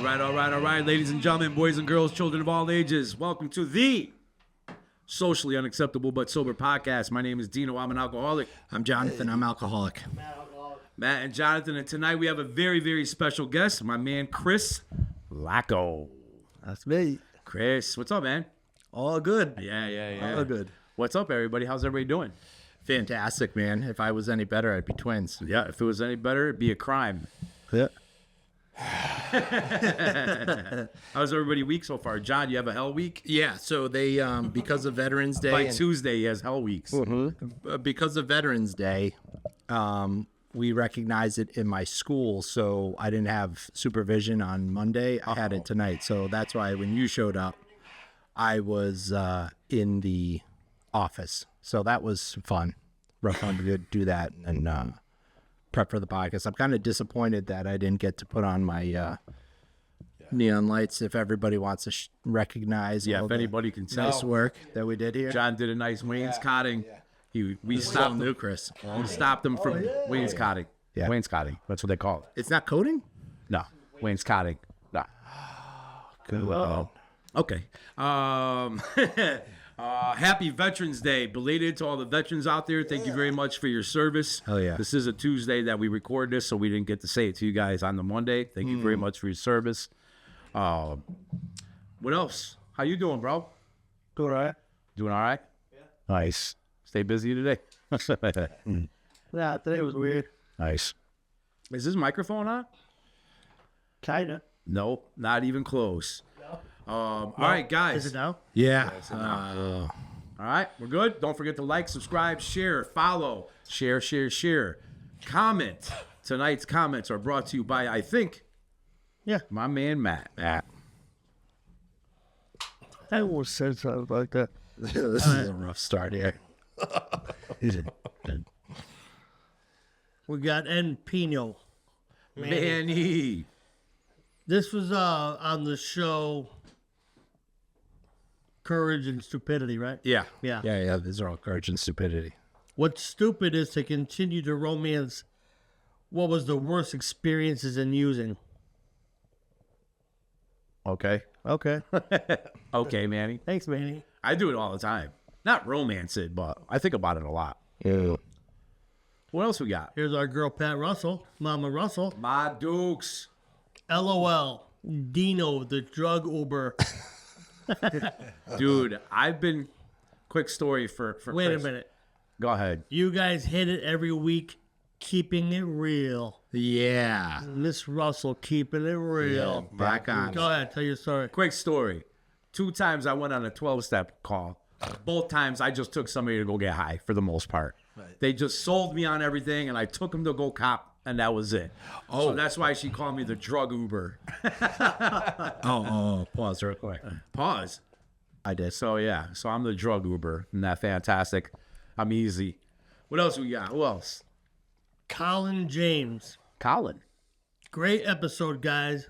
All right, ladies and gentlemen, boys and girls, children of all ages, welcome to the Socially Unacceptable But Sober podcast. My name is Dino. I'm an alcoholic. I'm Jonathan. I'm alcoholic. Matt and Jonathan, and tonight we have a very, very special guest, my man Chris Lacko. That's me. Chris, what's up, man? All good. Yeah. All good. What's up, everybody? How's everybody doing? Fantastic, man. If I was any better, I'd be twins. Yeah, if it was any better, it'd be a crime. Yeah. How's everybody week so far? John, you have a hell week? Yeah, so they, because of Veterans Day. By Tuesday, he has hell weeks. Because of Veterans Day, we recognize it in my school, so I didn't have supervision on Monday. I had it tonight, so that's why when you showed up, I was in the office. So that was fun. Rough fun to do that and prep for the podcast. I'm kind of disappointed that I didn't get to put on my neon lights. If everybody wants to recognize, if anybody can tell, nice work that we did here. John did a nice wainscoting. We stopped him, Chris. We stopped him from wainscoting. Yeah. Wainscoting. That's what they call it. It's not coding? No, wainscoting. No. Good. Well, okay. Happy Veterans Day. Belated to all the veterans out there. Thank you very much for your service. Hell yeah. This is a Tuesday that we record this, so we didn't get to say it to you guys on the Monday. Thank you very much for your service. What else? How you doing, bro? Doing all right. Doing all right? Yeah. Nice. Stay busy today. Yeah, today was weird. Nice. Is this microphone on? Kinda. Nope, not even close. All right, guys. Is it now? yeah. All right, we're good. Don't forget to like, subscribe, share, follow, share. Comment. Tonight's comments are brought to you by, I think, my man Matt. I almost said something like that. This is a rough start here. We got N. Pino. Manny. This was on the show Courage and Stupidity, right? Yeah. Yeah. These are all courage and stupidity. What's stupid is to continue to romance what was the worst experiences in using. Okay. Okay. Okay, Manny. Thanks, Manny. I do it all the time. Not romance it, but I think about it a lot. Yeah. What else we got? Here's our girl, Pat Russell. Mama Russell. My Dukes. LOL. Dino, the drug Uber. Dude, I've been... Quick story for Wait Chris. a minute. Go ahead. You guys hit it every week, keeping it real. Yeah. Miss Russell, keeping it real. Back on. Go ahead, tell your story. Quick story. 2 times I went on a 12-step call. Both times I just took somebody to go get high for the most part. Right. They just sold me on everything, and I took them to go cop, and that was it. So that's why she called me the drug Uber. Pause real quick. Pause. I did. So I'm the drug Uber. Isn't that fantastic? I'm easy. What else we got? Who else? Colin James. Colin. Great episode, guys.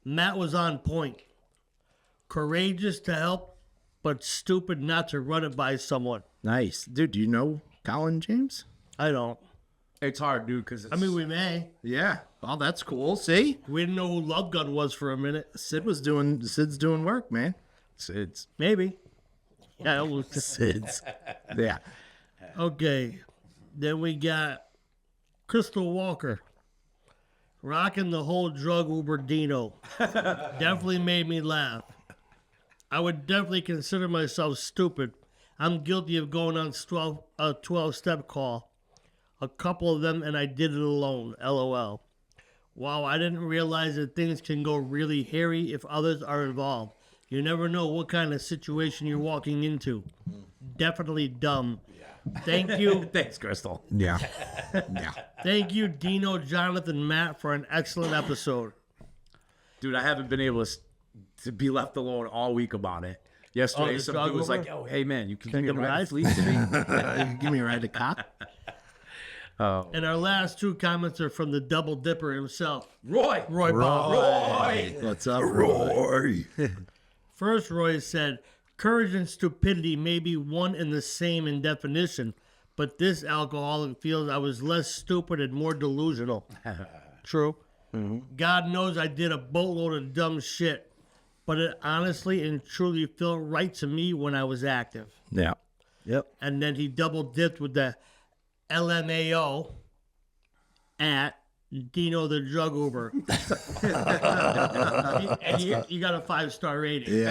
Matt was on point. Courageous to help, but stupid not to run it by someone. Nice. Dude, do you know Colin James? I don't. It's hard, dude, because I mean, we may. Yeah. Oh, that's cool. See? We didn't know who Love Gun was for a minute. Sid's doing work, man. Sid's. Maybe. Yeah, it was. Sid's. Yeah. Okay. Then we got Crystal Walker. Rocking the whole drug Uber Dino. Definitely made me laugh. I would definitely consider myself stupid. I'm guilty of going on a 12-step call. A couple of them, and I did it alone. LOL. Wow, I didn't realize that things can go really hairy if others are involved. You never know what kind of situation you're walking into. Definitely dumb. Thank you. Thanks, Crystal. Yeah. Thank you, Dino, Jonathan, Matt, for an excellent episode. Dude, I haven't been able to be left alone all week about it. Yesterday, some dude was like, "Oh, hey man, you can give me a ride, please?" Give me a ride to cop. And our last 2 comments are from the Double Dipper himself, Roy. Bob. What's up, Roy? First, Roy said, "Courage and stupidity may be one and the same in definition, but this alcoholic feels I was less stupid and more delusional." True. God knows I did a boatload of dumb shit, but it honestly and truly felt right to me when I was active. Yeah. Yep. And then he double dipped with the LMAO at Dino the Drug Uber. and you got a 5-star rating.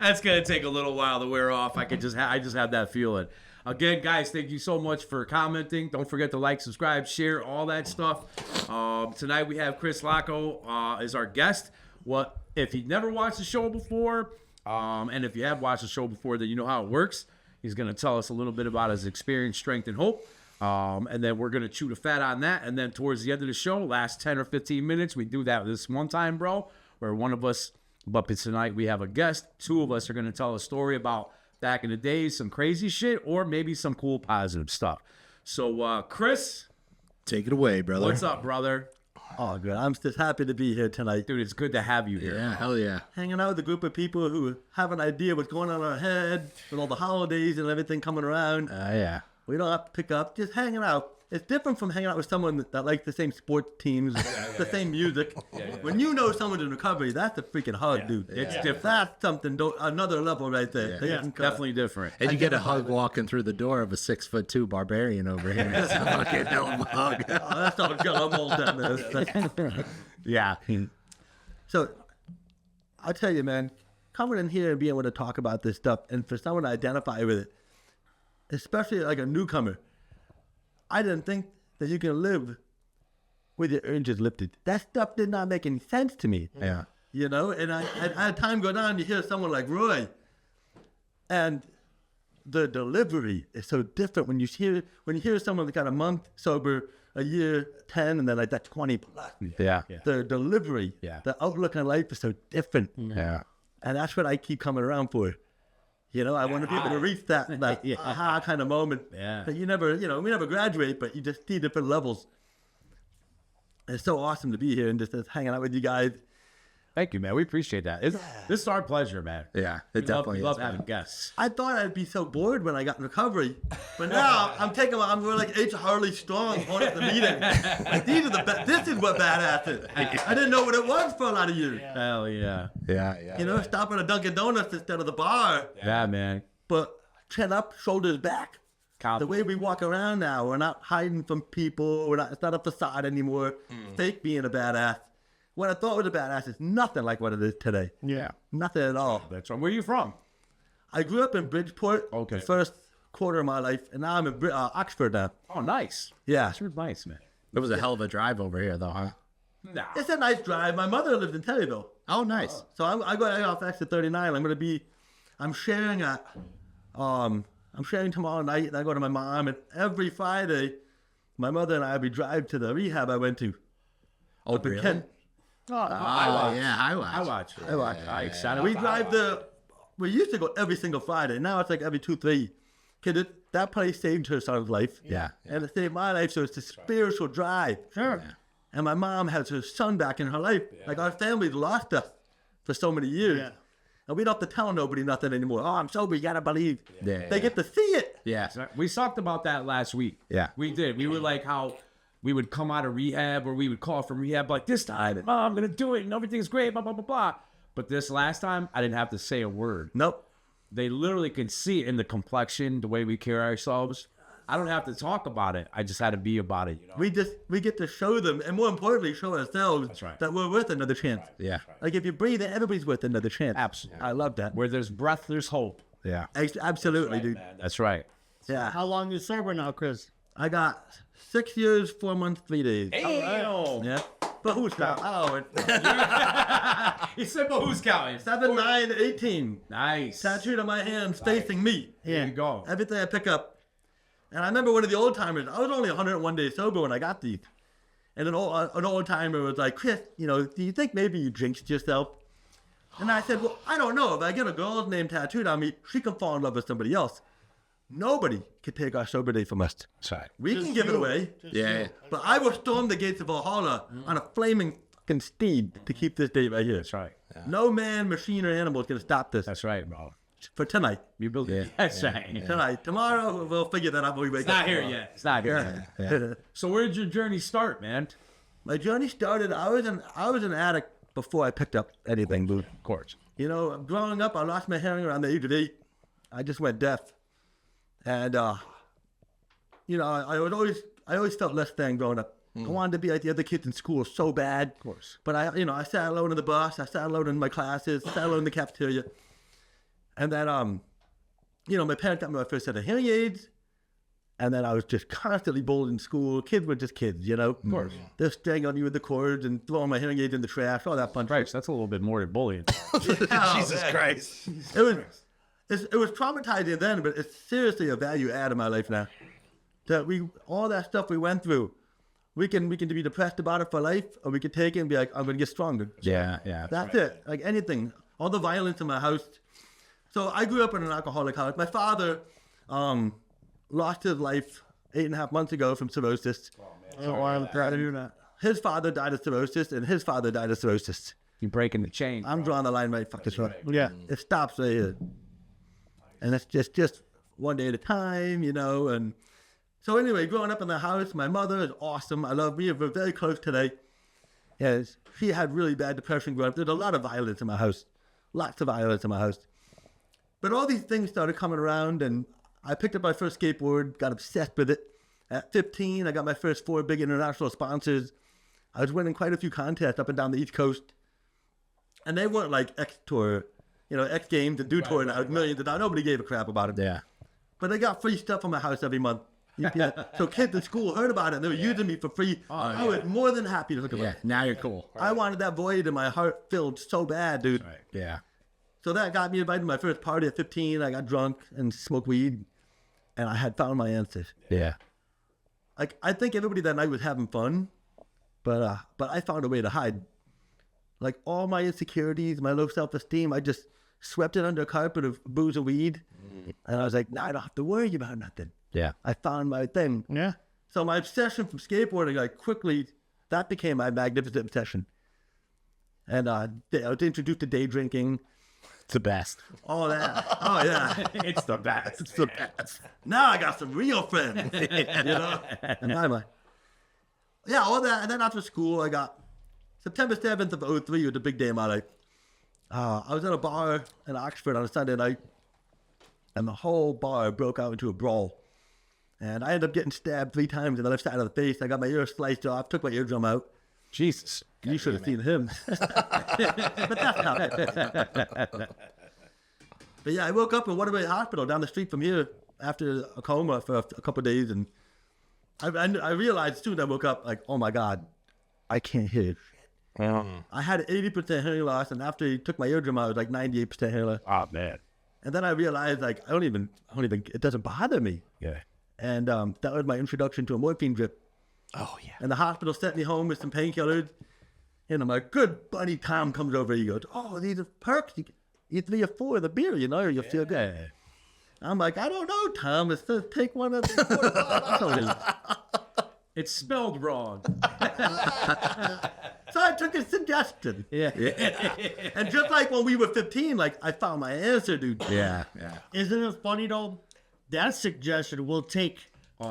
That's gonna take a little while to wear off. I just have that feeling. Again, guys, thank you so much for commenting. Don't forget to like, subscribe, share, all that stuff. Tonight we have Chris Lacko as our guest. What if he never watched the show before? And if you have watched the show before, then you know how it works. He's gonna tell us a little bit about his experience, strength, and hope. And then we're going to chew the fat on that. And then towards the end of the show, last 10 or 15 minutes, we do that this one time, bro, where one of us, but tonight we have a guest. 2 of us are going to tell a story about back in the days, some crazy shit, or maybe some cool positive stuff. So, Chris. Take it away, brother. What's up, brother? Oh, good. I'm just happy to be here tonight. Dude, it's good to have you here. Yeah, hell yeah. Hanging out with a group of people who have an idea what's going on in our head with all the holidays and everything coming around. Yeah. We don't have to pick up, just hanging out. It's different from hanging out with someone that likes the same sports teams, the same music. When you know someone's in recovery, that's a freaking hug, dude. It's different. That's something, another level right there. Definitely different. And you get a hug walking through the door of a 6'2" barbarian over here. It's a fucking hell of a hug. Oh, that's all good. I'm all done this. Yeah. So, I'll tell you, man, coming in here and being able to talk about this stuff, and for someone to identify with it, especially like a newcomer, I didn't think that you can live with your urges lifted. That stuff did not make any sense to me. Yeah. You know, and I had time go down to hear someone like Roy, and the delivery is so different when you hear someone that got a month sober, a year, 10, and then like that 20 plus. Yeah. The delivery, the outlook on life is so different. Yeah. And that's what I keep coming around for. You know, I want to be able to reach that aha kind of moment. Yeah. That we never graduate, but you just see different levels. It's so awesome to be here and just hanging out with you guys. Thank you, man. We appreciate that. This is our pleasure, man. Yeah, We it definitely love is. having guests. I thought I'd be so bored when I got in recovery, but now I'm going like H. Harley Strong going at the meeting. Like this is what badass is. I didn't know what it was for a lot of years. Hell yeah. Yeah. You know, stopping at Dunkin' Donuts instead of the bar. Yeah, man. But chin up, shoulders back. Count. The way we walk around now, we're not hiding from people. It's not a facade anymore. Fake being a badass. What I thought was a badass is nothing like what it is today. Yeah. Nothing at all. That's right. Where are you from? I grew up in Bridgeport. Okay. The first quarter of my life, and now I'm in Oxford now. Oh, nice. Yeah. That's nice, man. It was a hell of a drive over here, though, huh? Nah. It's a nice drive. My mother lives in Terryville. Oh, nice. So I go off exit 39. I'm sharing tomorrow night, and I go to my mom, and every Friday, my mother and I drive to the rehab I went to. Oh, Up in really? Kent. I watch. I watch. I excited. We we used to go every single Friday. Now it's like every 2-3. Cause that place saved her son's life. Yeah. And it saved my life, so it's a spiritual drive. Sure. Yeah. And my mom has her son back in her life. Like our family's lost us for so many years. Yeah. And we don't have to tell nobody nothing anymore. Oh, I'm sober, you gotta believe. Yeah. They get to see it. Yeah. We talked about that last week. Yeah. We did. We were like how we would come out of rehab or we would call from rehab like this time, and, I'm going to do it and everything's great, blah, blah, blah, blah. But this last time, I didn't have to say a word. Nope. They literally could see it in the complexion, the way we carry ourselves. I don't have to talk about it. I just had to be about it. You know? We get to show them, and more importantly, show ourselves right. that we're worth another chance. Yeah. Like if you breathe it, everybody's worth another chance. Absolutely. I love that. Where there's breath, there's hope. Yeah. Absolutely, dude. That's right. Yeah. How long you sober now, Chris? I got 6 years, 4 months, 3 days. Damn. Yeah. But who's counting? Oh, He said, but who's counting? 7, 9, 18. Nice. Tattooed on my hands facing me. There you go. Everything I pick up. And I remember one of the old timers, I was only 101 days sober when I got these. And an old timer was like, Chris, do you think maybe you jinxed yourself? And I said, well, I don't know. If I get a girl's name tattooed on me, she can fall in love with somebody else. Nobody can take our sober day from us. Sorry. We can give it away. Yeah. But I will storm the gates of Valhalla on a flaming fucking steed to keep this date right here. That's right. No man, machine, or animal is going to stop this That's right, bro. for tonight. You build it. Yeah. That's right. Tonight. Tomorrow, we'll figure that out when we wake It's up. not here yet. It's not here yet. Yeah. So where did your journey start, man? my journey started. I was an addict before I picked up anything, dude. Of course. You know, growing up, I lost my hearing around the age of 8. I just went deaf, and you know, I always felt less than growing up. I wanted to be like the other kids in school so bad. Of course. But I sat alone in the bus. I sat alone in my classes. Sat alone in the cafeteria. And then, you know, my parents got me my first set of hearing aids. And then I was just constantly bullied in school. Kids were just kids, you know. Of course. They're staying on you with the cords and throwing my hearing aids in the trash. All that fun. Right, so that's a little bit more than bullying. Jesus Christ. It was traumatizing then, but it's seriously a value add in my life now. That all that stuff we went through, we can be depressed about it for life, or we can take it and be like, I'm gonna get stronger. Yeah. That's it. Like anything. All the violence in my house. So I grew up in an alcoholic house. My father lost his life 8.5 months ago from cirrhosis. Oh, I'm proud to hear that. His father died of cirrhosis, and his father died of cirrhosis. You're breaking the chain. I'm drawing the line right fucking short. Yeah. It stops right here. And it's just one day at a time, you know. And so anyway, growing up in the house, my mother is awesome. We're very close today. Yes, she had really bad depression growing up. There's a lot of violence in my house. Lots of violence in my house. But all these things started coming around, and I picked up my first skateboard, got obsessed with it. At 15, I got my first 4 big international sponsors. I was winning quite a few contests up and down the East Coast. And they weren't like X Tour, you know, X Games and Do Tour, and millions of dollars. Nobody gave a crap about it. Yeah. But I got free stuff from my house every month. So kids in school heard about it, and they were using me for free. I was more than happy to hook them Yeah. up. Now you're cool. I wanted that void in my heart filled so bad, dude. Right. Yeah. So that got me invited to my first party at 15. I got drunk and smoked weed, and I had found my answers. Yeah. Like, I think everybody that night was having fun, but I found a way to hide. Like, all my insecurities, my low self-esteem, I just swept it under a carpet of booze and weed. And I was like, nah, I don't have to worry about nothing. Yeah. I found my thing. Yeah. So my obsession from skateboarding, like, quickly, that became my magnificent obsession. And I was introduced to day drinking, It's the best. all that. Oh, yeah. It's the best. It's the best. Now I got some real friends, you know? And yeah, all that. And then after school, I got September 7th of 03 was a big day in my life. I was at a bar in Oxford on a Sunday night, and the whole bar broke out into a brawl. And I ended up getting stabbed 3 times in the left side of the face. I got my ear sliced off, took my eardrum out. Jesus. You should have seen him. But that's not. But yeah, I woke up in Waterbury Hospital down the street from here after a coma for a couple of days, and I realized as soon as I woke up, like, oh my God, I can't hear shit. I had 80% hearing loss, and after he took my eardrum out, I was like 98% hearing loss. Oh, man. And then I realized, like, I don't even, it doesn't bother me. Yeah. And that was my introduction to a morphine drip. Oh, yeah. And the hospital sent me home with some painkillers. And my good buddy Tom comes over. He goes, oh, these are perks. You eat 3 or 4 of the beer, you know, or you'll feel good. I'm like, I don't know, Tom. It says take one of the It's spelled wrong. So I took his suggestion. Yeah. And just like when we were 15, like, I found my answer, dude. Yeah. Isn't it funny though? That suggestion will take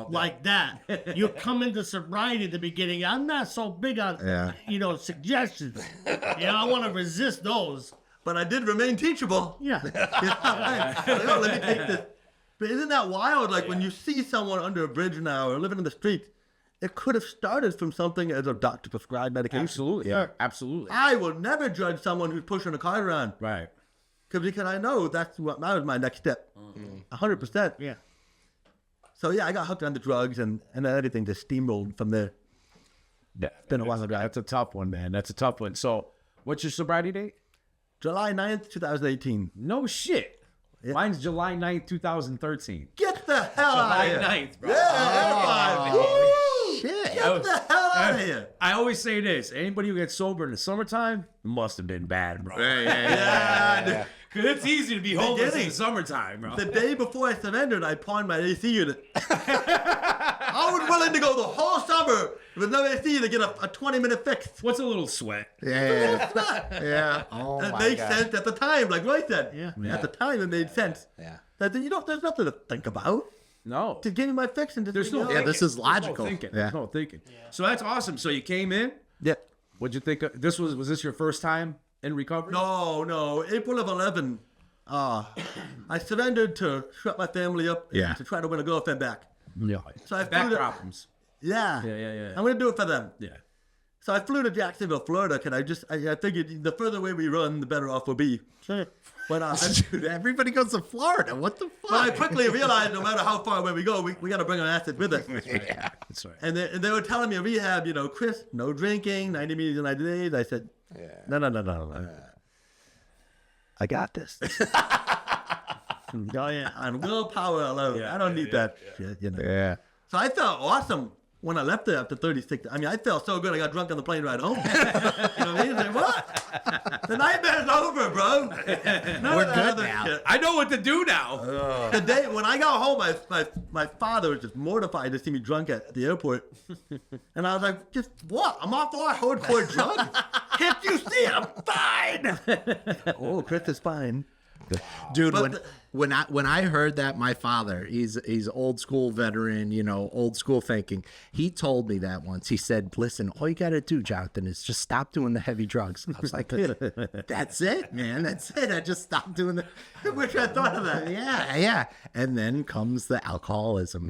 like that. You come into sobriety at the beginning. I'm not so big on, suggestions. I want to resist those. But I did remain teachable. Yeah. No, let me take this. But isn't that wild? Like, when you see someone under a bridge now or living in the street, it could have started from something as a doctor prescribed medication. Absolutely. Yeah. Absolutely. I will never judge someone who's pushing a cart around. Right. Because I know that was my next step. 100%. Yeah. So yeah, I got hooked on the drugs, and then everything just steamrolled from there. Yeah. It's been a while ago. That's a tough one, man. That's a tough one. So, what's your sobriety date? July 9th, 2018. No shit. Yeah. Mine's July 9th, 2013. Get the hell out of here. 9th, bro. Yeah, Oh, shit. Get the hell out of here. I always say this. Anybody who gets sober in the summertime must have been bad, bro. Yeah. Because it's easy to be homeless in Beginning. the summertime, bro. The day before I surrendered, I pawned my AC unit. I was willing to go the whole summer with no AC to get a 20-minute fix. What's a little sweat? Yeah. Oh, It my made God. sense at the time, like Roy said. Yeah. At the time, it made sense. Yeah. That, there's nothing to think about. No. to give me my fix and just There's no leave me Yeah, alone. this is logical. There's no thinking. Yeah. There's no thinking. So that's awesome. So you came in. Yeah. What'd you think? Was this your first time in recovery? No. April of 11, I surrendered to shut my family up Yeah. to try to win a girlfriend back. Yeah. So I Back flew to, problems. yeah. Yeah. I'm going to do it for them. Yeah. So I flew to Jacksonville, Florida, because I figured the further away we run, the better off we'll be. Sure. But Dude, everybody goes to Florida. What the fuck? I quickly realized no matter how far away we go, we got to bring our assets with us. Yeah. That's right. And they were telling me rehab, Chris, no drinking, 90 meetings in 90 days. I said, no. I got this. Oh, yeah. On willpower alone. Yeah, I don't need that shit, Yeah. So I felt awesome when I left there after 36. I mean, I felt so good I got drunk on the plane ride home. You know what I mean? Like, what? The nightmare's over, bro. We're good now. I know what to do now. The day when I got home, my father was just mortified to see me drunk at the airport. And I was like, just what? I'm off all hardcore drunk? Can't you see I'm fine? Oh, Chris is fine. Dude, But when I heard that, my father, he's old school veteran, old school thinking. He told me that once. He said, "Listen, all you gotta do, Jonathan, is just stop doing the heavy drugs." I was like, "That's it, man. That's it. I just stopped doing the." I wish I thought of that. Yeah. And then comes the alcoholism,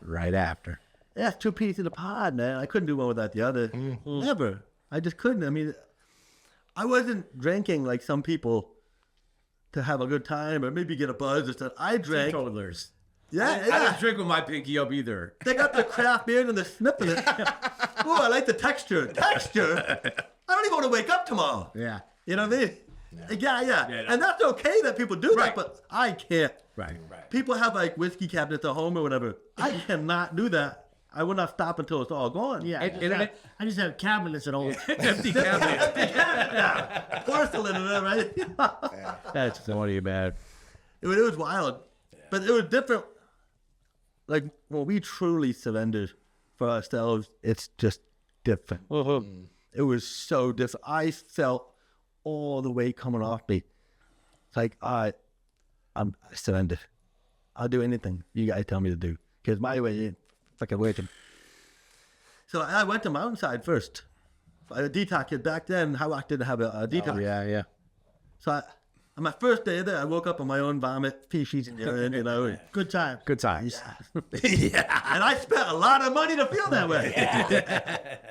right after. Yeah, it's two pieces of the pod, man. I couldn't do one without the other. Never. I just couldn't. I mean, I wasn't drinking like some people to have a good time or maybe get a buzz or something. I drank. Toddlers. Yeah, I yeah. didn't drink with my pinky up either. They got the craft beer and they're sniffing it. Oh, I like the texture. Texture? I don't even want to wake up tomorrow. Yeah. You know what I mean? Yeah. And that's okay that people do Right. that, but I can't. Right. People have like whiskey cabinets at home or whatever. I cannot do that. I will not stop until it's all gone. Yeah. And I just have cabinets at home. empty cabinet. Porcelain and that, right? That's funny, man. It was wild. But it was different. Like, when we truly surrendered for ourselves, it's just different. It was so different. I felt all the weight coming off me. It's like, I surrendered. I'll do anything you guys tell me to do. Because my way ain't fucking working. So I went to Mountainside first. I detoxed back then. Howard didn't have a detox. Yeah. So on my first day there, I woke up on my own vomit, feces and urine, Good time. Good times. And I spent a lot of money to feel that way.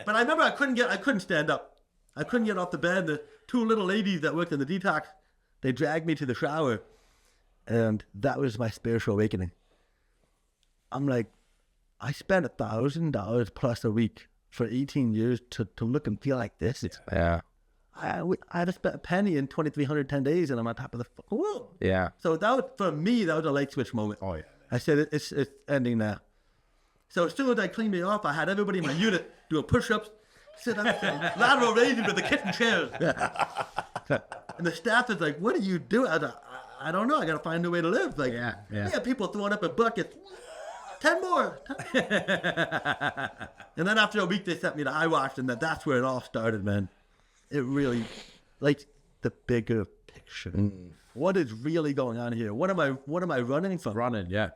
But I remember I couldn't stand up. I couldn't get off the bed. The two little ladies that worked in the detox, they dragged me to the shower. And that was my spiritual awakening. I'm like, I spent $1,000 plus a week for 18 years to look and feel like this. Yeah. I had to spend a penny in 2,310 days and I'm on top of the fucking world. Yeah. So that was, for me, that was a light switch moment. Oh, yeah. I said, it's ending now. So as soon as I cleaned me off, I had everybody in my unit doing push-ups, sit up, lateral raising with the kitchen chairs. And the staff is like, what are you doing? I don't know. I got to find a way to live. Like, Yeah. we have people throwing up in buckets. 10 more. And then after a week, they sent me to Eyewash, and that's where it all started, man. It really, like, the bigger picture. What is really going on here? What am I running from? Running, yeah.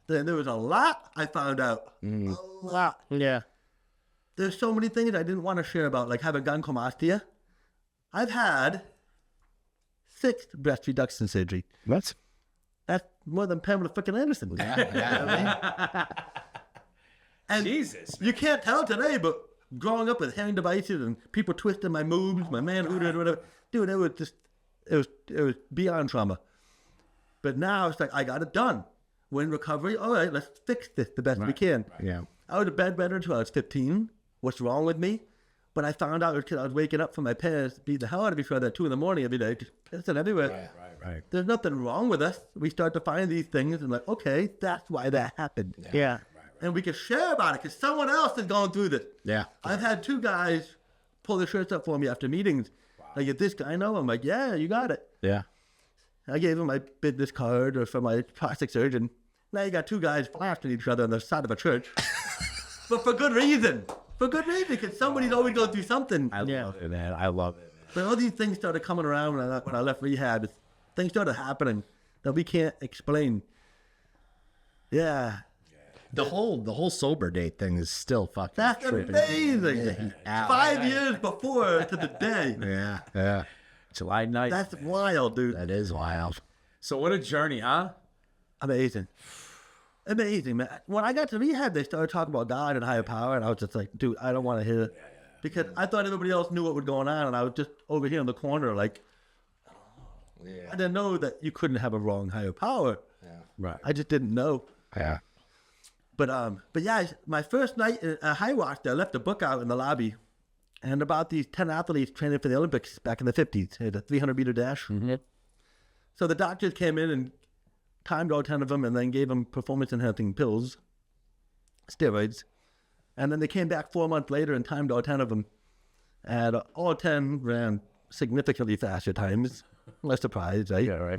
Then there was a lot I found out. A lot. Yeah. There's so many things I didn't want to share about, like having gynecomastia. I've had 6 breast reduction surgery. That's That's more than Pamela freaking Anderson. And Jesus. you can't tell today, but growing up with hearing devices and people twisting my moves, my manhood and whatever, dude, it was beyond trauma. But now it's like, I got it done. We're in recovery. All right, let's fix this the best we can. Yeah. I was a bedridden until I was 15. What's wrong with me? But I found out because I was waking up from my parents, beat the hell out of each other at 2 a.m. every day, just pissing everywhere. Right. There's nothing wrong with us. We start to find these things and like, okay, that's why that happened. Yeah. And we can share about it because someone else is going through this. Yeah. I've had 2 guys pull their shirts up for me after meetings. Like, if this guy know, I'm like, yeah, you got it. Yeah. I gave him my business card or for my plastic surgeon. Now you got 2 guys blasting each other on the side of a church. But for good reason. For good reason, because somebody's always going through something. I love it, man. I love it. But all these things started coming around when I left rehab. Things started happening that we can't explain. Yeah. The whole sober date thing is still fucking. That's tripping. amazing. Yeah. 5 years before to the day. Yeah. July 9th. That's wild, dude. That is wild. So what a journey, huh? Amazing. Amazing, man. When I got to rehab, they started talking about God and higher power, and I was just like, dude, I don't want to hear it. Because I thought everybody else knew what was going on, and I was just over here in the corner, like, I didn't know that you couldn't have a wrong higher power. Right. I just didn't know. Yeah. But yeah, my first night at High Watch, I left a book out in the lobby, and about these 10 athletes training for the Olympics back in the 50s, the 300-meter dash. Mm-hmm. So the doctors came in and timed all 10 of them and then gave them performance-enhancing pills, steroids. And then they came back 4 months later and timed all 10 of them. And all 10 ran significantly faster times. No surprise, right? Yeah, right.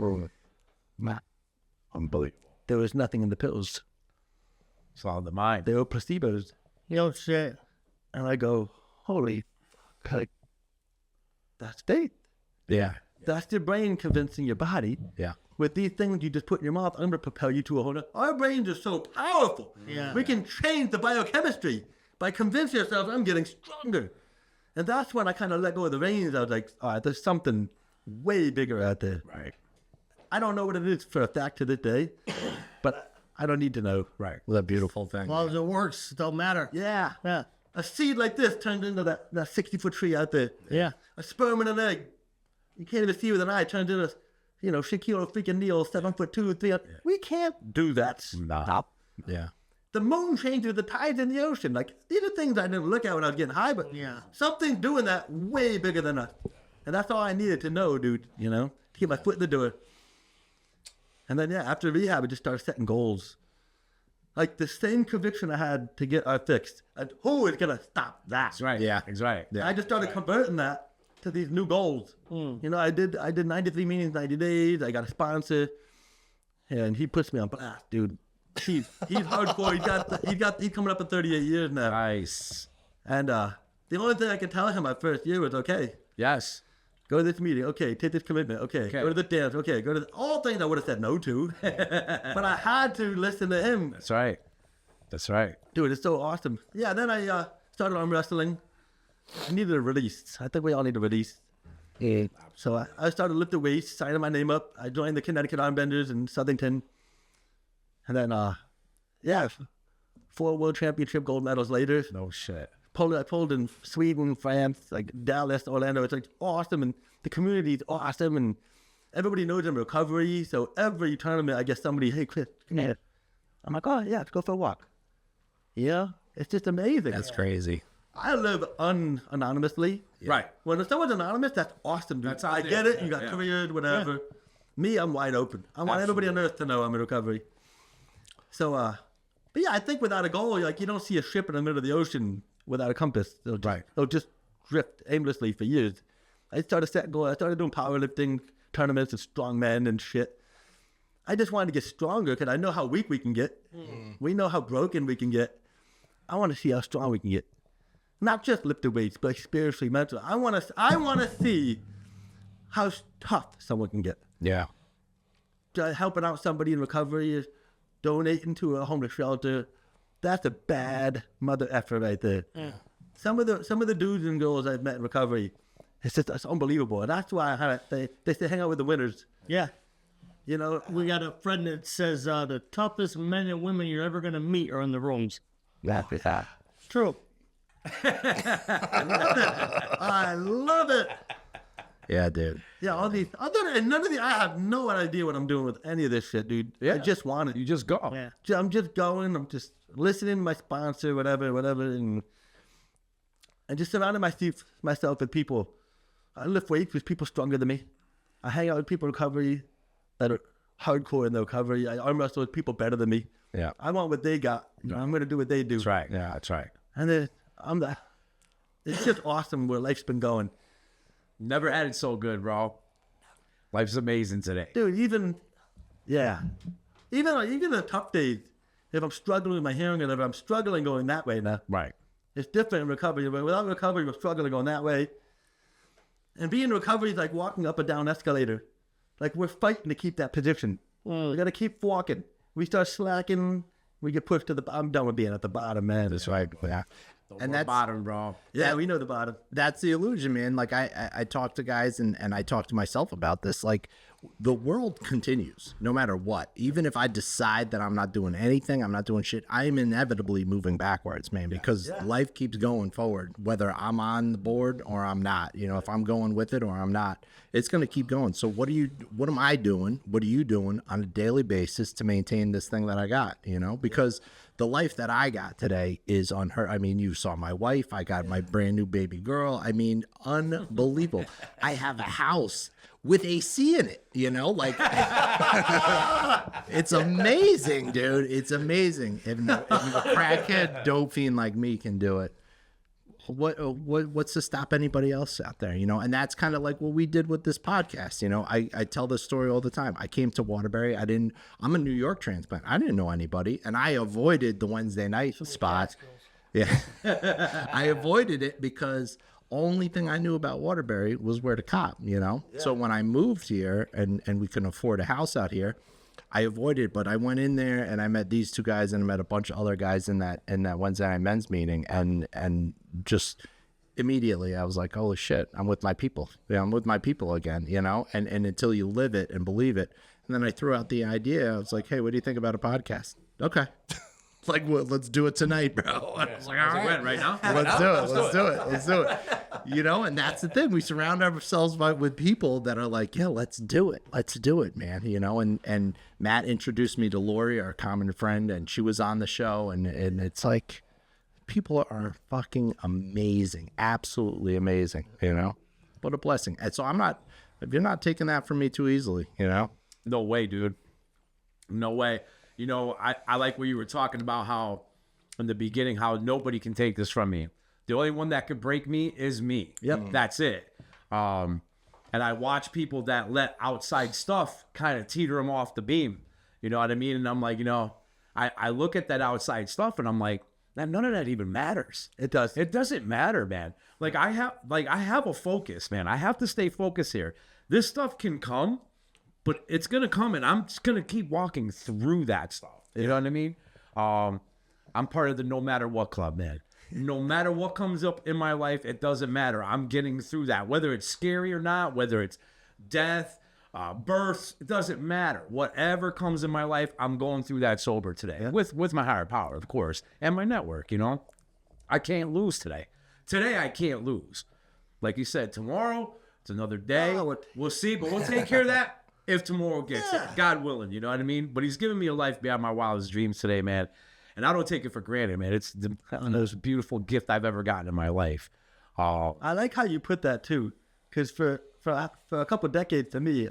Unbelievable. There was nothing in the pills. It's all in the mind. They were placebos. Yo, shit. And I go, holy fuck. Like, that's faith. Yeah. That's your brain convincing your body. Yeah. With these things you just put in your mouth, I'm going to propel you to a whole nother. Our brains are so powerful. Yeah. We can change the biochemistry by convincing ourselves I'm getting stronger. And that's when I kind of let go of the reins. I was like, all right, there's something way bigger out there. Right. I don't know what it is for a fact to this day, but I don't need to know. Right. What a beautiful thing. As long as it works, it don't matter. Yeah. Yeah. A seed like this turns into that 60-foot tree out there. Yeah. A sperm and an egg. You can't even see with an eye. Turns into, Shaquille freaking Neal, 7'2", 300. We can't do that. Stop. Yeah. The moon changes the tides in the ocean. Like, these are things I didn't look at when I was getting high, but Yeah. something's doing that way bigger than us. And that's all I needed to know, dude, to keep my foot in the door. And then, after rehab, I just started setting goals. Like, the same conviction I had to get our fixed. And who is going to stop that? That's right. Yeah. That's right. Yeah. I just started converting that to these new goals. I did 93 meetings, 90 days. I got a sponsor, and he puts me on blast, dude. He's hardcore. He's coming up in 38 years now. Nice. And the only thing I could tell him my first year was, okay, Yes. go to this meeting. Okay, take this commitment. Okay, go to the dance. Okay, go to all things I would have said no to. But I had to listen to him. That's right. That's right. Dude, it's so awesome. Yeah, then I started arm wrestling. I needed a release. I think we all need a release. Yeah. So I started lifting weights, signing my name up. I joined the Connecticut Armbenders in Southington. And then, 4 world championship gold medals later. No shit. I pulled in Sweden, France, like Dallas, Orlando. It's like awesome, and the community's awesome, and everybody knows I'm in recovery. So every tournament, I get somebody, hey, Chris, come here. I'm like, oh, yeah, let's go for a walk. Yeah, it's just amazing. That's crazy. I live anonymously. Right. When someone's anonymous, that's awesome, dude. That's out I there. get it. You got Yeah. careers, whatever. Me, I'm wide open. I want everybody on earth to know I'm in recovery. So, but yeah, I think without a goal, like, you don't see a ship in the middle of the ocean without a compass. They'll just drift aimlessly for years. I started setting goals. I started doing powerlifting tournaments of strong men and shit. I just wanted to get stronger because I know how weak we can get. We know how broken we can get. I want to see how strong we can get. Not just lifting weights, but like spiritually, mentally. I want to see how tough someone can get. Yeah. Helping out somebody in recovery, donating to a homeless shelter. That's a bad mother effer right there. Yeah. Some of the dudes and girls I've met in recovery, it's unbelievable. And that's why they say hang out with the winners. Yeah. You We got a friend that says the toughest men and women you're ever going to meet are in the rooms. Yeah. True. I love it. Yeah, dude. Yeah, all these and none of the I have no idea what I'm doing with any of this shit, dude. Yeah. I just want it. You just go. Yeah. I'm just going. I'm just listening to my sponsor, whatever, and just surrounding myself with people. I lift weights with people stronger than me. I hang out with people in recovery that are hardcore in their recovery. I arm wrestle with people better than me. Yeah. I want what they got. I'm going to do what they do. That's right. Yeah, that's right. And then it's just awesome where life's been going. Never had it so good, bro. Life's amazing today. Dude, even the tough days, if I'm struggling with my hearing or if I'm struggling going that way now, Right. it's different in recovery. But without recovery, we're struggling going that way. And being in recovery is like walking up and down an escalator. Like we're fighting to keep that position. We got to keep walking. we start slacking, we get pushed to the. I'm done with being at the bottom, man. That's right. Yeah. And that's bottom, bro. Yeah, we know the bottom. That's the illusion, man. Like I talk to guys and I talk to myself about this. Like the world continues no matter what. Even if I decide that I'm not doing anything, I'm not doing shit, I am inevitably moving backwards, man, because life keeps going forward, whether I'm on the board or I'm not. You know, if I'm going with it or I'm not, it's going to keep going. So what am I doing? What are you doing on a daily basis to maintain this thing that I got, you know? Because the life that I got today is unheard. I mean, you saw my wife. I got my brand new baby girl. I mean, unbelievable. I have a house with AC in it, you know? Like, it's amazing, dude. It's amazing. If a crackhead dope fiend like me can do it, what's to stop anybody else out there, you know? And that's kind of like what we did with this podcast. You know, I tell this story all the time. I came to Waterbury. I'm a New York transplant. I didn't know anybody, and I avoided the Wednesday night spot. Yeah. I avoided it because only thing I knew about Waterbury was where to cop, you know? Yeah. So when I moved here and we couldn't afford a house out here, I avoided, but I went in there and I met these two guys and I met a bunch of other guys in that Wednesday night men's meeting, and just immediately I was like, holy shit, I'm with my people. Yeah, I'm with my people again, you know? And until you live it and believe it. And then I threw out the idea. I was like, hey, what do you think about a podcast? Okay. Like, well, let's do it tonight, bro. I was like, all right now. Let's do it. You know, and that's the thing. We surround ourselves with people that are like, yeah, let's do it, man. You know, and Matt introduced me to Lori, our common friend, and she was on the show, and it's like, people are fucking amazing, absolutely amazing. You know, what a blessing. And so you're not taking that from me too easily. You know, no way, dude. No way. You know, I like what you were talking about, how in the beginning, how nobody can take this from me. The only one that could break me is me. Yep. That's it. And I watch people that let outside stuff kind of teeter them off the beam. You know what I mean? And I'm like, you know, I look at that outside stuff and I'm like, man, none of that even matters. It does. It doesn't matter, man. Like I have a focus, man. I have to stay focused here. This stuff can come, but it's going to come, and I'm just going to keep walking through that stuff. You know what I mean? I'm part of the no matter what club, man. No matter what comes up in my life, it doesn't matter. I'm getting through that. Whether it's scary or not, whether it's death, births, it doesn't matter. Whatever comes in my life, I'm going through that sober today. With my higher power, of course, and my network, you know? I can't lose today. Today, I can't lose. Like you said, tomorrow, it's another day. We'll see, but we'll take care of that. If tomorrow gets it, God willing, you know what I mean? But he's given me a life beyond my wildest dreams today, man. And I don't take it for granted, man. It's the most beautiful gift I've ever gotten in my life. I like how you put that, too. Because for a couple of decades, to me,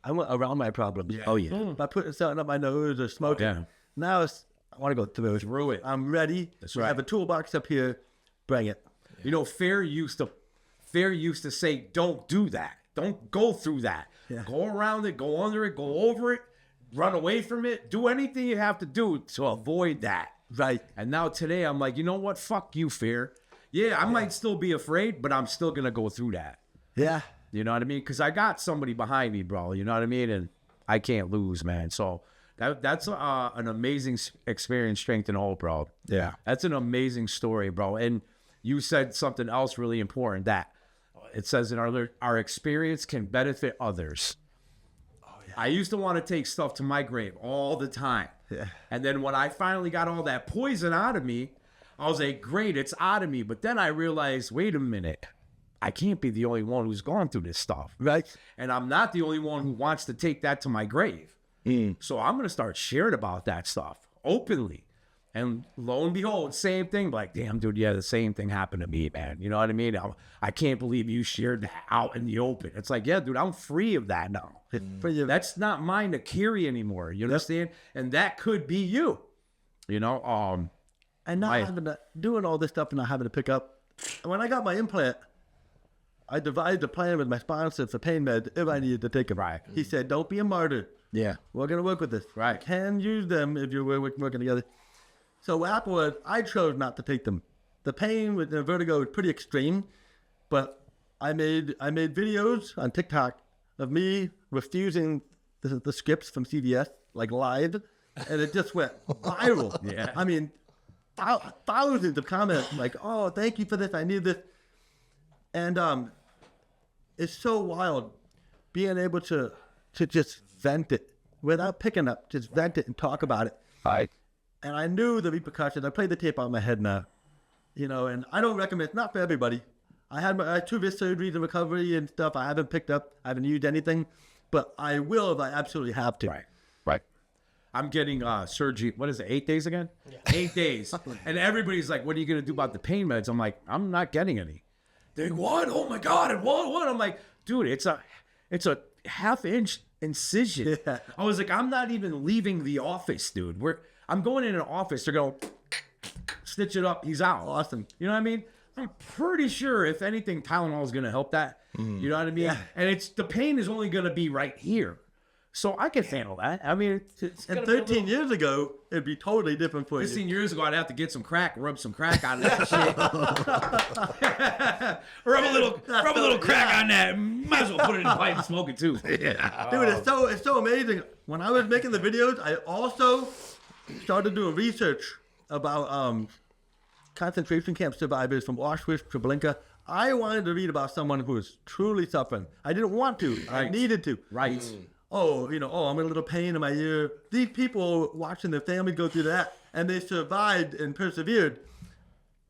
I went around my problems. Yeah. Oh, yeah. By putting something up my nose or smoking. Yeah. Now I want to go through it. I'm ready. That's right. I have a toolbox up here. Bring it. You know, Fair used to say, don't do that. Don't go through that. Yeah. Go around it, go under it, go over it, run away from it. Do anything you have to do to avoid that. Right. And now today I'm like, you know what? Fuck you, Fear. Yeah, I might still be afraid, but I'm still going to go through that. Yeah. You know what I mean? Because I got somebody behind me, bro. You know what I mean? And I can't lose, man. So that's an amazing experience, strength, and hope, bro. Yeah. That's an amazing story, bro. And you said something else really important, that it says in our experience can benefit others. Oh, yeah. I used to want to take stuff to my grave all the time. Yeah. And then when I finally got all that poison out of me, I was like, great, it's out of me. But then I realized, wait a minute, I can't be the only one who's gone through this stuff. Right. And I'm not the only one who wants to take that to my grave. So I'm going to start sharing about that stuff openly. And lo and behold, same thing. Like, damn, dude, yeah, the same thing happened to me, man. You know what I mean? I can't believe you shared that out in the open. It's like, yeah, dude, I'm free of that now. That's not mine to carry anymore. You understand? And that could be you. You know? And not having to, doing all this stuff and not having to pick up. When I got my implant, I divided the plan with my sponsor for pain meds if I needed to take them. Right. He said, don't be a martyr. Yeah. We're going to work with this. Right. Can use them if you're working together. So what happened was I chose not to take them. The pain with the vertigo was pretty extreme, but I made videos on TikTok of me refusing the scripts from CVS, like live, and it just went viral. Yeah. I mean, thousands of comments like, "Oh, thank you for this. I need this," and it's so wild being able to just vent it without picking up, just vent it and talk about it. Right. And I knew the repercussions. I played the tape out of my head now, and I don't recommend. It's not for everybody. I had 2 wrist surgeries and recovery and stuff. I haven't picked up. I haven't used anything, but I will if I absolutely have to. Right. I'm getting surgery. What is it? 8 days again? Yeah. 8 days. And everybody's like, "What are you gonna do about the pain meds?" I'm like, "I'm not getting any." They're like, "What? Oh my god!" And what? I'm like, "Dude, it's a 1/2-inch incision." Yeah. I was like, "I'm not even leaving the office, dude. I'm going in an office. They're going stitch it up. He's out." Awesome. You know what I mean? I'm pretty sure if anything, Tylenol is gonna help that. You know what I mean? Yeah. And the pain is only gonna be right here. So I can handle that. I mean, it's And gonna be a 13 years ago, it'd be totally different for you. 15 years ago, I'd have to get some crack, rub some crack on that shit. rub a little crack on that. Might as well put it in a pipe and smoke it too. Yeah. Dude, it's so amazing. When I was making the videos, I also started doing research about concentration camp survivors from Auschwitz, Treblinka. I wanted to read about someone who was truly suffering. I didn't want to. I Right. needed to. Right. I'm in a little pain in my ear. These people watching their family go through that, and they survived and persevered.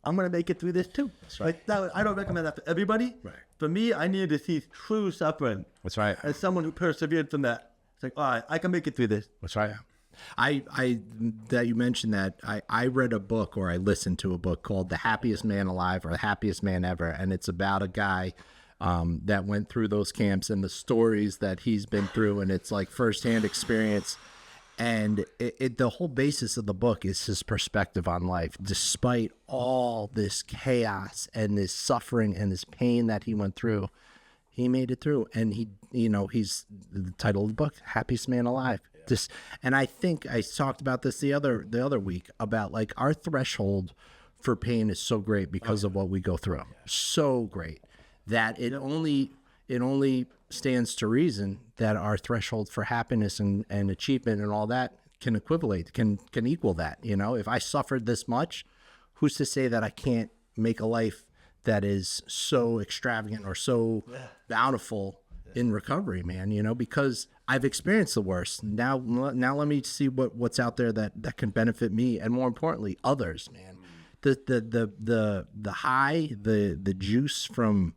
I'm going to make it through this too. right. I don't recommend that for everybody. Right. For me, I needed to see true suffering. That's right. As someone who persevered from that. It's like, all right, I can make it through this. That's right. I that you mentioned that I read a book or I listened to a book called The Happiest Man Alive or The Happiest Man Ever, and it's about a guy that went through those camps and the stories that he's been through, and it's like firsthand experience. And the whole basis of the book is his perspective on life, despite all this chaos and this suffering and this pain that he went through. He made it through, and he's the title of the book, Happiest Man Alive. And I think I talked about this the other week about like our threshold for pain is so great because of what we go through. So great that it only stands to reason that our threshold for happiness and achievement and all that can equal that. If I suffered this much, who's to say that I can't make a life that is so extravagant or so bountiful in recovery, man, because I've experienced the worst. Now let me see what's out there that can benefit me and more importantly, others, man. The high, the juice from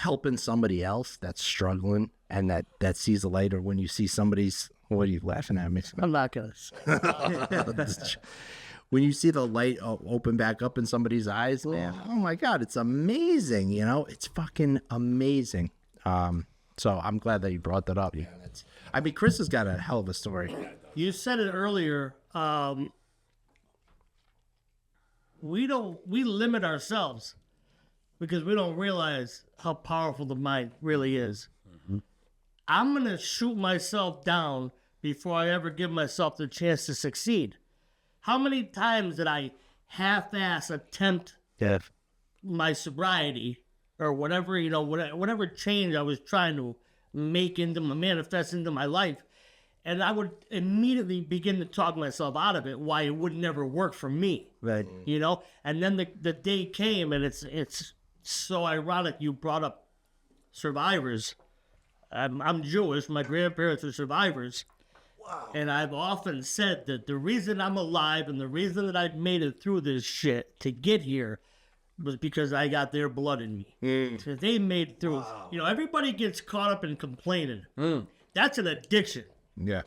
helping somebody else that's struggling and that sees the light, or when you see somebody's, what are you laughing at me? I'm not gonna say. When you see the light open back up in somebody's eyes, man, oh my God, it's amazing. It's fucking amazing. So I'm glad that you brought that up. Yeah, Chris has got a hell of a story. You said it earlier. We limit ourselves because we don't realize how powerful the mind really is. Mm-hmm. I'm gonna shoot myself down before I ever give myself the chance to succeed. How many times did I half-ass attempt my sobriety or whatever, whatever change I was trying to manifest into my life, and I would immediately begin to talk myself out of it, why it would never work for me. Right. And then the day came, and it's so ironic you brought up survivors. I'm Jewish. My grandparents are survivors. Wow. And I've often said that the reason I'm alive and the reason that I've made it through this shit to get here was because I got their blood in me. So they made it through. Wow. Everybody gets caught up in complaining. That's an addiction. Yeah.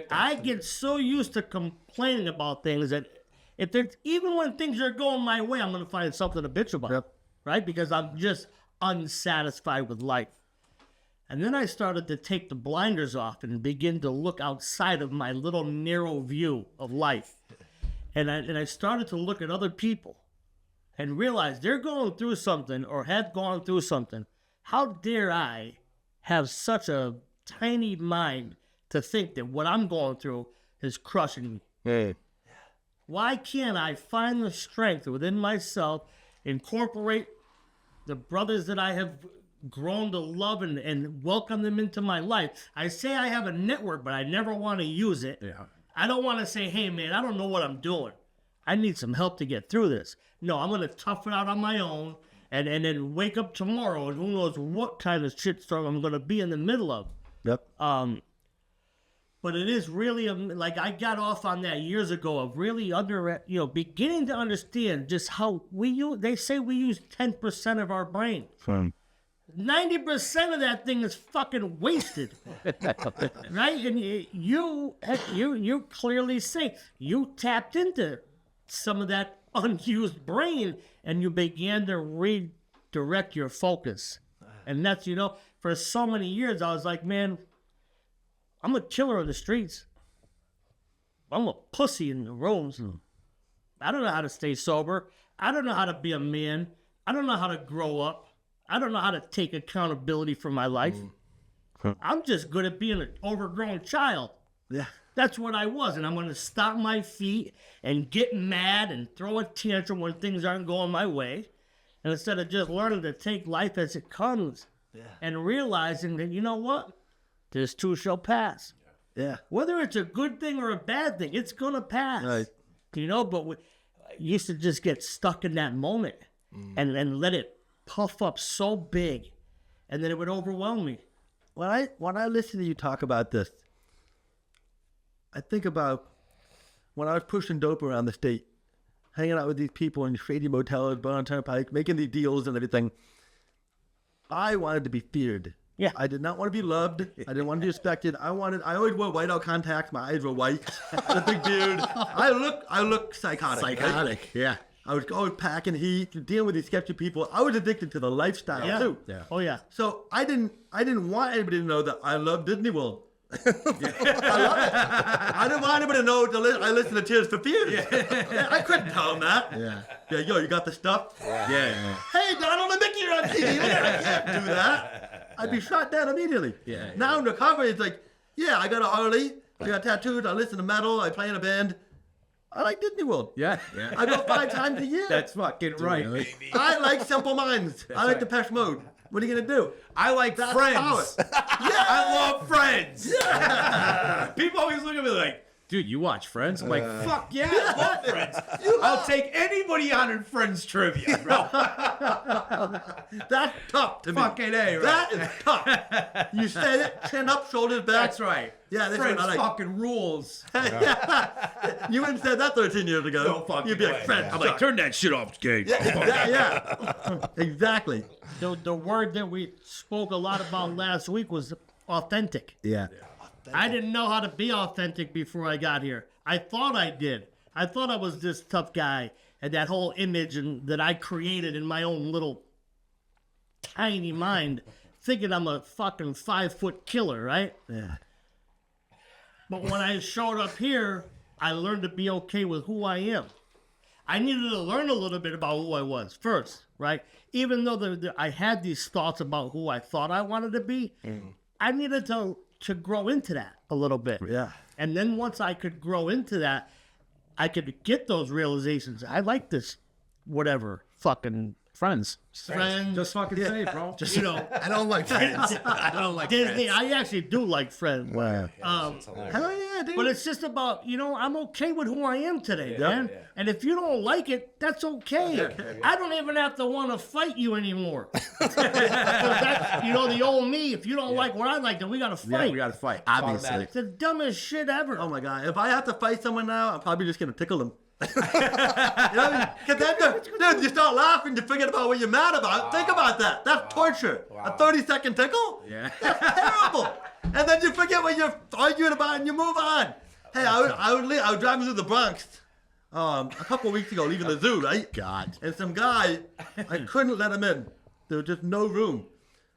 I get so used to complaining about things that even when things are going my way, I'm going to find something to bitch about, right? Because I'm just unsatisfied with life. And then I started to take the blinders off and begin to look outside of my little narrow view of life. And I started to look at other people and realize they're going through something or have gone through something. How dare I have such a tiny mind to think that what I'm going through is crushing me? Hey. Why can't I find the strength within myself, incorporate the brothers that I have grown to love and welcome them into my life? I say I have a network, but I never want to use it. Yeah. I don't want to say, hey, man, I don't know what I'm doing. I need some help to get through this. No, I'm going to tough it out on my own and then wake up tomorrow and who knows what kind of shitstorm I'm going to be in the middle of. Yep. But it is really, like, I got off on that years ago of really beginning to understand just how they say we use 10% of our brain. 90% of that thing is fucking wasted, right? And you clearly say you tapped into some of that unused brain, and you began to redirect your focus. And that's for so many years I was like, man, I'm a killer in the streets. I'm a pussy in the rooms. I don't know how to stay sober. I don't know how to be a man. I don't know how to grow up. I don't know how to take accountability for my life. I'm just good at being an overgrown child. Yeah. That's what I was. And I'm going to stop my feet and get mad and throw a tantrum when things aren't going my way. And instead of just learning to take life as it comes and realizing that, you know what? This too shall pass. Yeah. Whether it's a good thing or a bad thing, it's going to pass. Right. But I used to just get stuck in that moment and let it puff up so big, and then it would overwhelm me. When I listen to you talk about this, I think about when I was pushing dope around the state, hanging out with these people in shady motels, Brown Turnpike, making these deals and everything. I wanted to be feared. Yeah. I did not want to be loved. I didn't want to be respected. I always wore whiteout contacts. My eyes were white. I had a big beard. I look psychotic. Right? Yeah. I was always packing heat, dealing with these sketchy people. I was addicted to the lifestyle too. Yeah. Oh yeah. So I didn't want anybody to know that I love Disney World. I love it. I didn't want anybody to know I listen to Tears for Fears. I couldn't tell them that. Yeah, yo, you got the stuff? Yeah. Hey, Donald and Mickey are on TV. I can't do that. I'd be shot down immediately. Now in recovery, it's like, yeah, I got a Harley. I got tattoos. I listen to metal. I play in a band. I like Disney World. Yeah. I go 5 times a year. That's fucking right. I like Simple Minds. I like Depeche Mode. What are you going to do? I like That's Friends. power. I love Friends. People always look at me like, dude, you watch Friends? I'm like, fuck yeah, I love Friends. I'll take anybody on in Friends trivia, bro. That's tough to me. Fucking A, right? That is tough. You said it, chin up, shoulders back. That's right. Yeah, that's Friends what I like. fucking rules. You wouldn't have said that 13 years ago. No fucking You'd be like, way. Friends I'm suck. like, turn that shit off, Gabe. Yeah. Exactly. The word that we spoke a lot about last week was authentic. Yeah. I didn't know how to be authentic before I got here. I thought I did. I thought I was this tough guy, and that whole image that I created in my own little tiny mind, thinking I'm a fucking 5-foot killer, right? Yeah. But when I showed up here, I learned to be okay with who I am. I needed to learn a little bit about who I was first, right? Even though I had these thoughts about who I thought I wanted to be, I needed to grow into that a little bit. Yeah. And then once I could grow into that, I could get those realizations. I like this, whatever, fucking Friends. Friends. Just fucking say it, bro. Just, I don't like Friends. I don't like Disney. Friends. I actually do like Friends. Wow. Hell yeah, dude. But it's just about, I'm okay with who I am today, man. yeah. And if you don't like it, that's okay. I don't even have to want to fight you anymore. That's, the old me. If you don't like what I like, then we got to Yeah, fight. we got to fight. Obviously. It's the dumbest shit ever. Oh my God. If I have to fight someone now, I'm probably just going to tickle them. Because then you start laughing, you forget about what you're mad about. Think about that. That's torture. A 30-second tickle? Yeah. That's terrible. And then you forget what you're arguing about and you move on. Hey, I was driving through the Bronx a couple of weeks ago, leaving the zoo, right? God. And some guy, I couldn't let him in. There was just no room.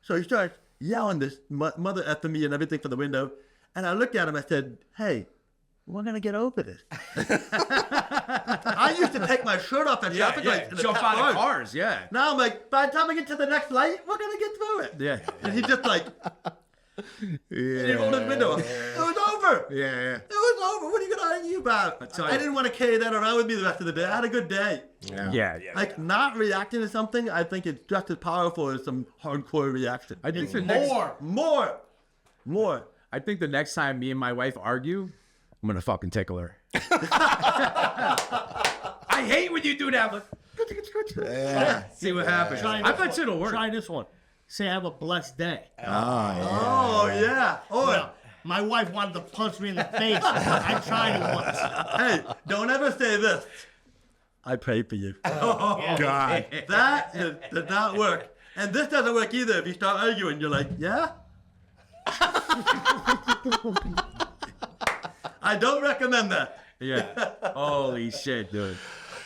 So he starts yelling this mother effing me and everything from the window. And I looked at him, I said, hey, we're going to get over this. I used to take my shirt off at traffic lights. in the Jump top out of road. cars, yeah. Now I'm like, by the time I get to the next light, we're going to get through it. Yeah. And he just like, and he rolled his window up. It was over. Yeah. It was over. What are you going to argue about? tell I you. didn't want to carry that around with me the rest of the day. I had a good day. Yeah. Like, not reacting to something, I think it's just as powerful as some hardcore reaction. I think the next, More. I think the next time me and my wife argue, I'm gonna fucking tickle her. I hate when you do that. But see what happens. I bet it'll work. Try this one. Say, have a blessed day. Oh, yeah. Oh, Well, my wife wanted to punch me in the face. I tried it once. hey, don't ever say this. I pray for you. God. That did not work. And this doesn't work either. If you start arguing, you're like, yeah? I don't recommend that. Yeah. Holy shit, dude.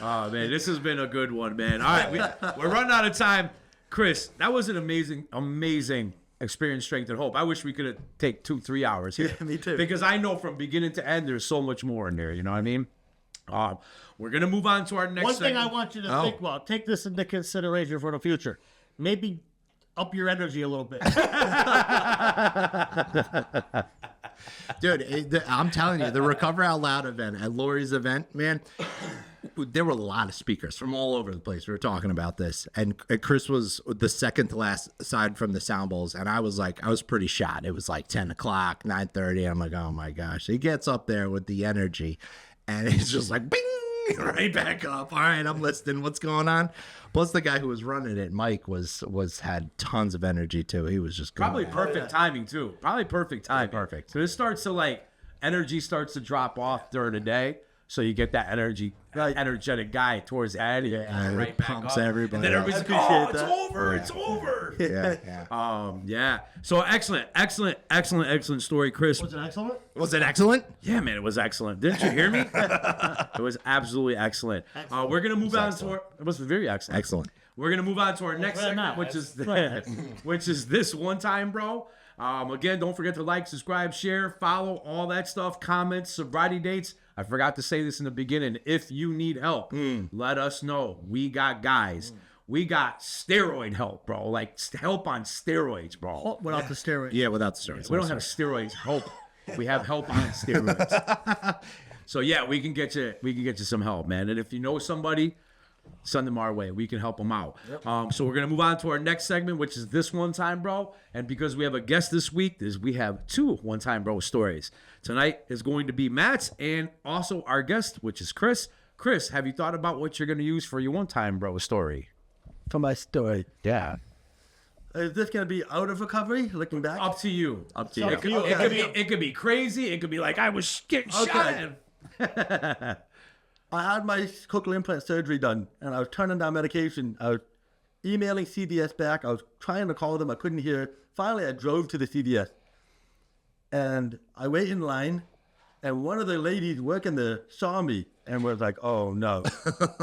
Oh, man, this has been a good one, man. All right, we're running out of time. Chris, that was an amazing experience, strength, and hope. I wish we could take 2-3 hours here. Yeah, me too. Because I know from beginning to end, there's so much more in there. You know what I mean? We're going to move on to our next One thing I segment. want you to think about, take this into consideration for the future. Maybe up your energy a little bit. Dude, I'm telling you, the Recover Out Loud event at Lori's event, man, there were a lot of speakers from all over the place. We were talking about this, and Chris was the second to last aside from the sound bowls, and I was pretty shot. It was like 10 o'clock, 9:30. I'm like, oh my gosh. He gets up there with the energy, and he's just like, bing, right back up. All right, I'm listening. What's going on? Plus, the guy who was running it, Mike, had tons of energy too. He was just going. Probably perfect timing, too. Probably perfect timing. Perfect. So this starts to, energy starts to drop off during the day. So you get that energetic guy towards the end. And Right it back pumps up. everybody. And then everybody's like, appreciate it's that. over. It's over. Yeah. Yeah. So excellent story, Chris. Was it excellent? Was it excellent? Yeah, man, it was excellent. Didn't you hear me? It was absolutely excellent. We're gonna move on to our. It was very excellent. Excellent. We're gonna move on to our next very segment, nice. which is this one time, bro. Again, don't forget to like, subscribe, share, follow, all that stuff. Comments, sobriety dates. I forgot to say this in the beginning. If you need help, let us know. We got guys. We got steroid help, bro. Like help on steroids, bro. Without the steroid. Yeah, without the stories. We don't have steroids help. We have help on steroids. So yeah, we can get you some help, man. And if you know somebody, send them our way. We can help them out. Yep. So we're gonna move on to our next segment, which is this one time, bro. And because we have a guest this week, we have 2 one time bro stories. Tonight is going to be Matt's and also our guest, which is Chris. Chris, have you thought about what you're gonna use for your one time bro story? For my story. Yeah. Is this going to be out of recovery, looking back? Up to you. Up to you. It could be crazy. It could be like I was getting shot at. I had my cochlear implant surgery done, and I was turning down medication. I was emailing CVS back. I was trying to call them. I couldn't hear it. Finally, I drove to the CVS, and I wait in line, and one of the ladies working there saw me and was like, oh, no.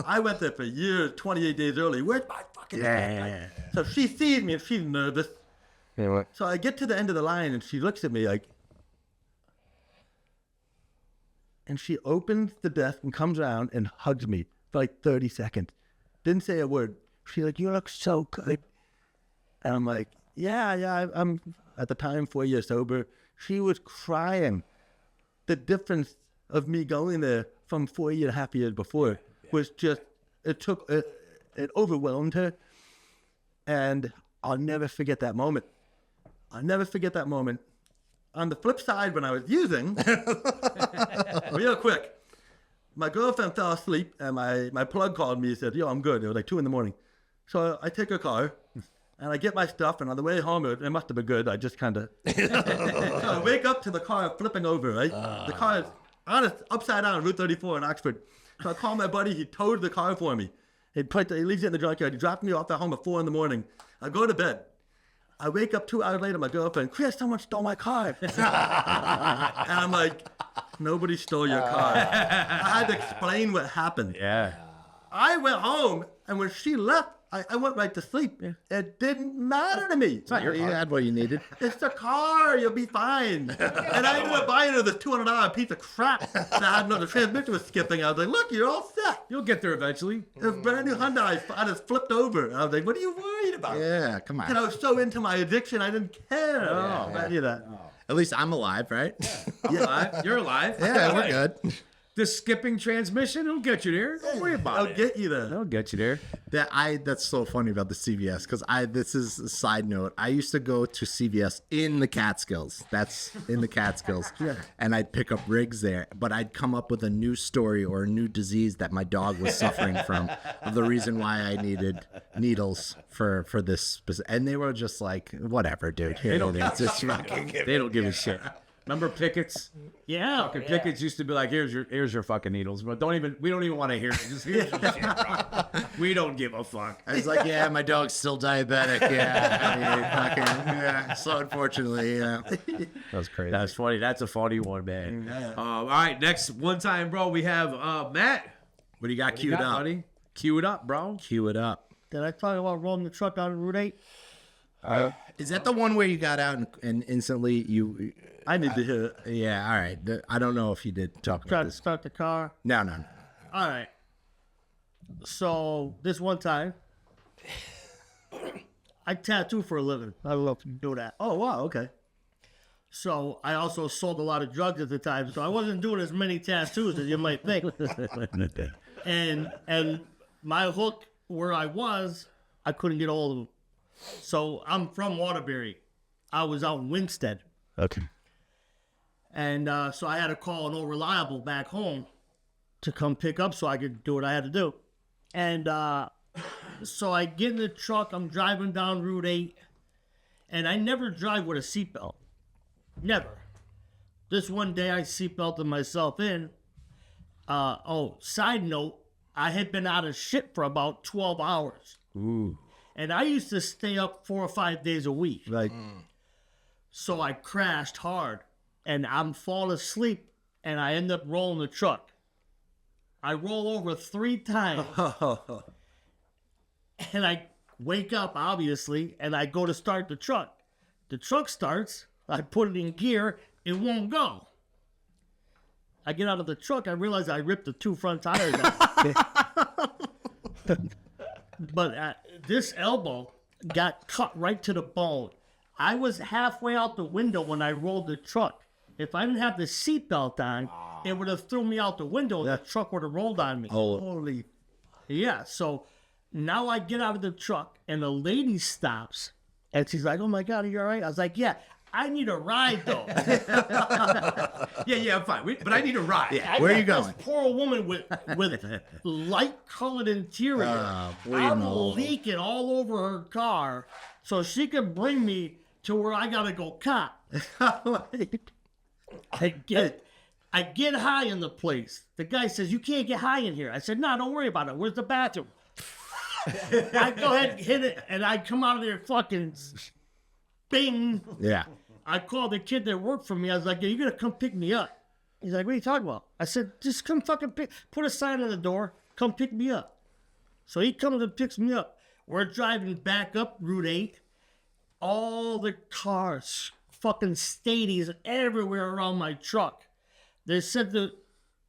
I went there for years, 28 days early. Where's my fucking implant? So she sees me, and she's nervous. Yeah, what? So I get to the end of the line, and she looks at me like, and she opens the desk and comes around and hugs me for like 30 seconds. Didn't say a word. She's like, you look so good. And I'm like, yeah, I'm at the time 4 years sober. She was crying. The difference of me going there from 4.5 years before was just, it overwhelmed her. And I'll never forget that moment. I'll never forget that moment. On the flip side, when I was using, real quick, my girlfriend fell asleep, and my plug called me and said, yo, I'm good. It was like 2 a.m. So I take her car, and I get my stuff, and on the way home, it must have been good. I just kind of... So I wake up to the car flipping over, right? The car is upside down, Route 34 in Oxford. So I call my buddy. He towed the car for me. He leaves it in the junkyard. He dropped me off at home at 4 a.m. I go to bed. I wake up 2 hours later, my girlfriend, Chris, someone stole my car. And I'm like, nobody stole your car. I had to explain what happened. Yeah. I went home, and when she left, I went right to sleep. It didn't matter to me. It's not you had what you needed. It's the car. You'll be fine. And I ended up buying her this $200 piece of crap that I had no, the transmission was skipping. I was like, look, you're all set. You'll get there eventually. It was a brand new Hyundai. I just flipped over. And I was like, what are you worried about? Yeah, come And I on. was so into my addiction, I didn't care. Any of that. At least I'm alive, right? You're alive. Yeah, we're good. The skipping transmission, it'll get you there. Don't worry about I'll it. get you there. It'll get you there. That's so funny about the CVS because this is a side note. I used to go to CVS in the Catskills. That's in the Catskills. And I'd pick up rigs there, but I'd come up with a new story or a new disease that my dog was suffering from of the reason why I needed needles for this and they were just like, whatever, dude. Here it is. It's fucking They don't give a shit. Remember Pickett's? Yeah. Fucking Pickett's used to be like, here's your fucking needles. But we don't even want to hear it. Just here's your shit, bro. We don't give a fuck. I was like, yeah, my dog's still diabetic. Yeah. So unfortunately, that was crazy. That's funny. That's a funny one, man. All right, next one time, bro, we have Matt. What do you got queued up? Buddy? Cue it up, bro. Cue it up. Did I talk about rolling the truck out of Route 8? Is that the one where you got out and instantly you? I need to hear it. Yeah, all right. I don't know if you did talk Tried about to this. start the car. No. All right. So this one time, I tattoo for a living. I love to do that. Oh, wow, okay. So I also sold a lot of drugs at the time, so I wasn't doing as many tattoos as you might think. And my hook where I was, I couldn't get hold of them. So I'm from Waterbury. I was out in Winstead. Okay. And so I had to call an old reliable back home to come pick up so I could do what I had to do. And so I get in the truck, I'm driving down Route 8, and I never drive with a seatbelt. Never. This one day I seatbelted myself in. Side note, I had been out of shit for about 12 hours. Ooh. And I used to stay up 4 or 5 days a week. Like, So I crashed hard, and I'm falling asleep, and I end up rolling the truck. I roll over 3 times, and I wake up, obviously, and I go to start the truck. The truck starts, I put it in gear, it won't go. I get out of the truck, I realize I ripped the 2 front tires out. But this elbow got cut right to the bone. I was halfway out the window when I rolled the truck. If I didn't have the seatbelt on, it would have thrown me out the window. The truck would have rolled on me. Holy. Yeah, so now I get out of the truck, and the lady stops, and she's like, oh, my God, are you all right? I was like, yeah, I need a ride, though. Yeah, I'm fine. But I need a ride. I Where got you going? This poor woman with light-colored interior. I'm leaking all over her car so she can bring me to where I got to go cop. I get high in the place. The guy says, you can't get high in here. I said, no, don't worry about it. Where's the bathroom? I go ahead and hit it, and I come out of there fucking bing. yeah. I called the kid that worked for me. I was like, you got to come pick me up. He's like, what are you talking about? I said, just come fucking put a sign on the door. Come pick me up. So he comes and picks me up. We're driving back up Route 8. All the cars, fucking stadies everywhere around my truck. They said that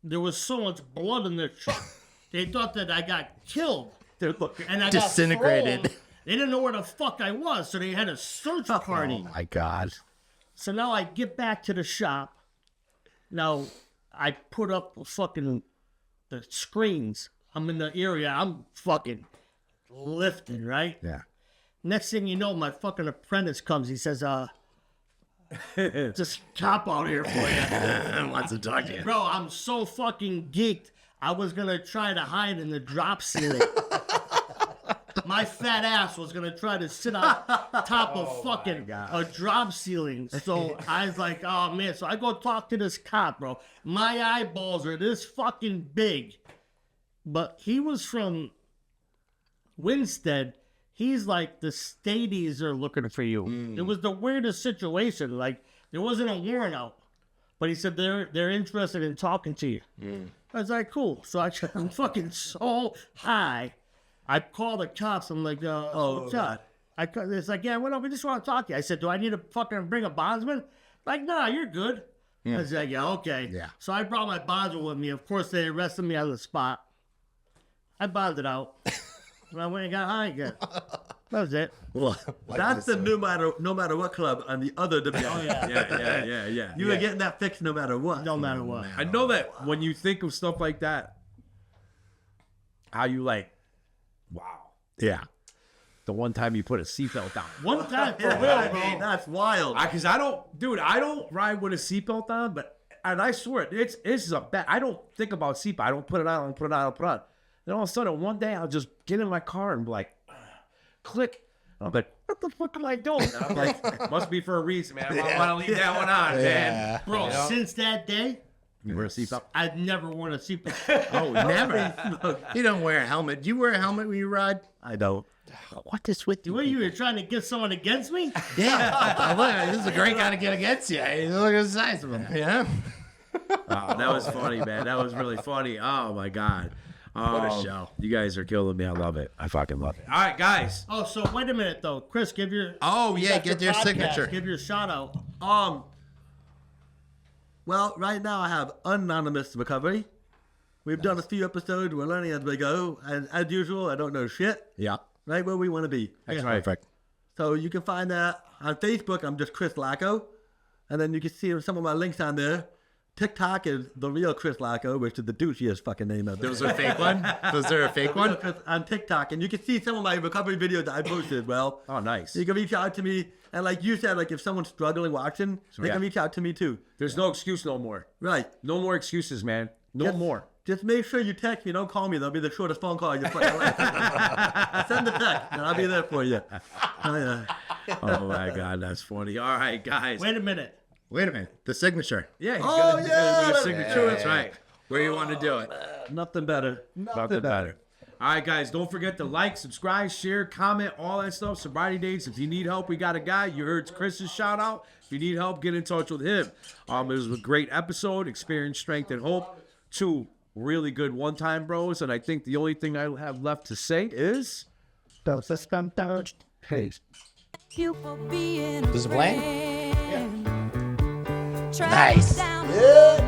there was so much blood in the truck. They thought that I got killed. And I Disintegrated. got thrown. They didn't know where the fuck I was, so they had a search party. Oh my God. So now I get back to the shop. Now I put up fucking the screens. I'm in the area. I'm fucking lifting, right? Yeah. Next thing you know, my fucking apprentice comes. He says, just cop out here for you. Wants to talk to you. Bro, I'm so fucking geeked. I was going to try to hide in the drop ceiling. My fat ass was going to try to sit on top of fucking a drop ceiling. So I was like, oh, man. So I go talk to this cop, bro. My eyeballs are this fucking big. But he was from Winstead. He's like, the stadies are looking for you. It was the weirdest situation. Like, there wasn't a warrant out. But he said they're interested in talking to you. I was like, cool. So I'm fucking so high. I call the cops. I'm like, what's up? It's like, yeah, whatever. We just want to talk to you. I said, do I need to fucking bring a bondsman? Like, nah, you're good. I was like, yeah, okay. Yeah. So I brought my bondsman with me. Of course, they arrested me on the spot. I bonded out. And I went and got high again. That was it. That's the no matter what club on the other division. Oh, yeah. Yeah. You were getting that fixed no matter what. No matter what. I know that when you think of stuff like that, how you like, wow. Yeah. The one time you put a seatbelt on. One time, for real, I bro. mean, that's wild. Because I don't ride with a seatbelt on, and I swear, it's a bad, I don't think about seatbelt. I don't put it on, Then all of a sudden, one day, I'll just get in my car and be like, click. I'm like, what the fuck am I doing? And I'm like, must be for a reason, man. I want to leave that one on, man. Bro, You know? since that day, You wear a seatbelt? I've never worn a seatbelt. Oh, never. You don't wear a helmet. Do you wear a helmet when you ride? I don't. What is with you? What, you were trying to get someone against me? Yeah. Look, this is a great guy to get against you. Look at the size of him. Yeah. Oh, that was funny, man. That was really funny. Oh, my God. What a show. You guys are killing me. I love it. I fucking love it. All right, guys. Oh, so wait a minute, though. Chris, give your... Oh, you yeah, got get your podcast. signature. Give your shout out. Well, right now I have anonymous recovery. We've done a few episodes. We're learning as we go. And as usual, I don't know shit. Yeah. Right where we want to be. That's right. Perfect. So you can find that on Facebook. I'm just Chris Lacko. And then you can see some of my links on there. TikTok is the real Chris Lacko, which is the douchiest fucking name ever. Was there a fake one? Was there a fake one? On TikTok. And you can see some of my recovery videos that I posted as well. Oh, nice. You can reach out to me. And like you said, like if someone's struggling watching, they can reach out to me too. There's no excuse no more. Right. No more excuses, man. No more. Just make sure you text me. Don't call me. That'll be the shortest phone call you put in life. Send the text, and I'll be there for you. Oh, yeah. Oh, my God. That's funny. All right, guys. Wait a minute. Wait a minute. The signature. Yeah, he's Oh, gonna do yeah, a signature. That's right. Where you want to do it? Nothing better. Nothing better. All right, guys, don't forget to like, subscribe, share, comment, all that stuff. Sobriety dates. If you need help, we got a guy. You heard Chris's shout out. If you need help, get in touch with him. It was a great episode. Experience, strength, and hope. 2 really good one-time bros. And I think the only thing I have left to say is... Does it play? Nice. Yeah.